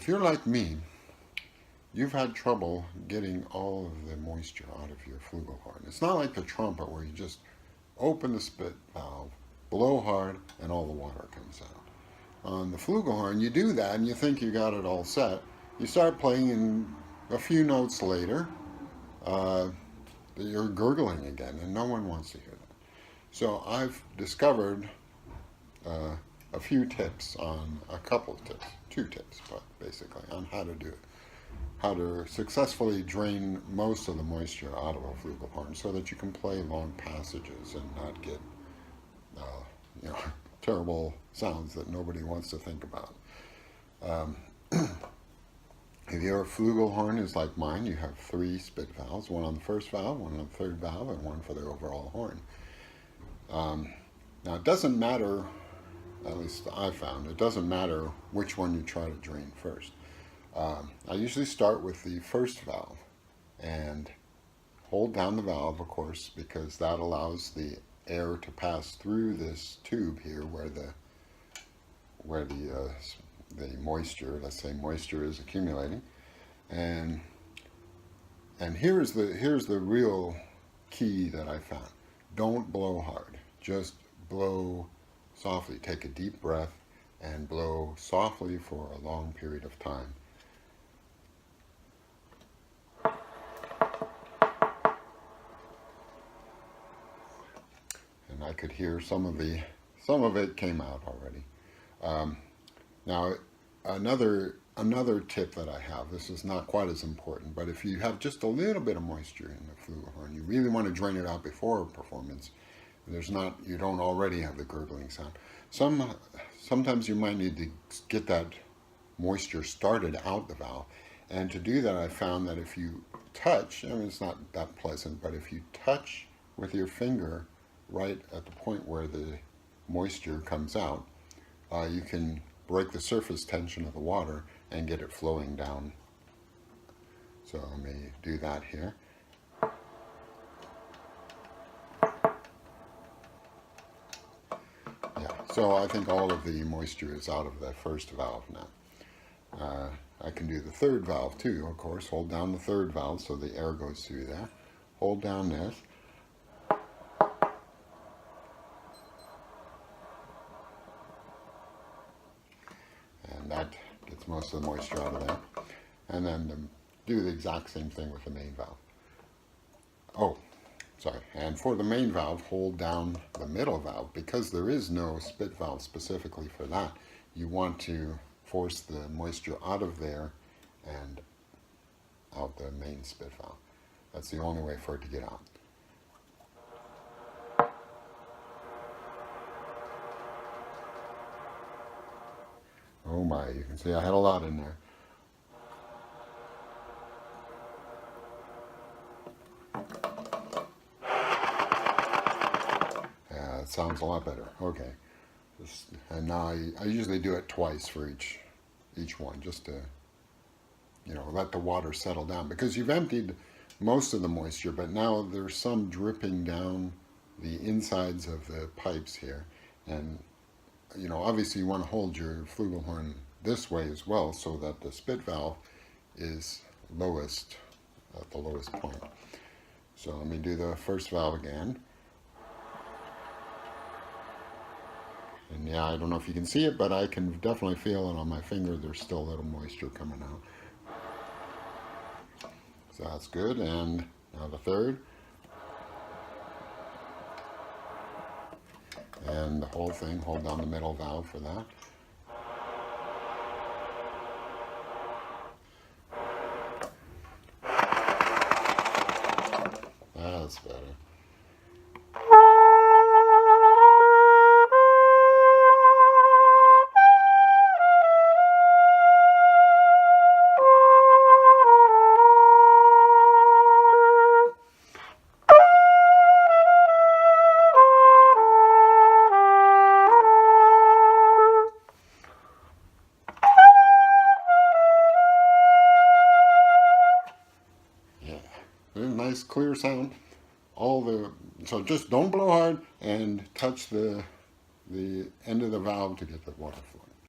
If you're like me, you've had trouble getting all of the moisture out of your flugelhorn. It's not like the trumpet where you just open the spit valve, blow hard, and all the water comes out. On the flugelhorn, you do that and you think you got it all set. You start playing, and a few notes later, you're gurgling again, and no one wants to hear that. So I've discovered a few tips on, a couple of tips, 2 tips, but basically, on how to do it. How to successfully drain most of the moisture out of a flugelhorn so that you can play long passages and not get terrible sounds that nobody wants to think about. If your flugelhorn is like mine, you have 3 spit valves, one on the first valve, one on the third valve, and one for the overall horn. Now it doesn't matter, at least I found, it doesn't matter which one you try to drain first. I usually start with the first valve and hold down the valve, of course, because that allows the air to pass through this tube here where the moisture, let's say moisture, is accumulating. And here's the real key that I found. Don't blow hard. Just blow softly. Take a deep breath and blow softly for a long period of time. And I could hear some of it came out already. Now another tip that I have, this is not quite as important, but if you have just a little bit of moisture in the flugelhorn, you really want to drain it out before a performance. You don't already have the gurgling sound. Sometimes you might need to get that moisture started out the valve. And to do that, I found that if you touch, I mean, it's not that pleasant, but if you touch with your finger right at the point where the moisture comes out, you can break the surface tension of the water and get it flowing down. So let me do that here. Yeah, so I think all of the moisture is out of the first valve now. I can do the third valve too, of course. Hold down the third valve so the air goes through there. Hold down this. And that gets most of the moisture out of there. And then do the exact same thing with the main valve. Oh, sorry. And for the main valve, hold down the middle valve. Because there is no spit valve specifically for that, you want to force the moisture out of there and out the main spit valve. That's the only way for it to get out. Oh my, you can see I had a lot in there. Yeah, it sounds a lot better. Okay. And now I usually do it twice for each one, just to, let the water settle down. Because you've emptied most of the moisture, but now there's some dripping down the insides of the pipes here. And obviously you want to hold your flugelhorn this way as well so that the spit valve is lowest, at the lowest point. So let me do the first valve again. And yeah, I don't know if you can see it, but I can definitely feel it on my finger. There's still a little moisture coming out. So that's good. And now the third. And the whole thing, hold down the middle valve for that. That's better. Nice clear sound. So just don't blow hard and touch the end of the valve to get the water flowing.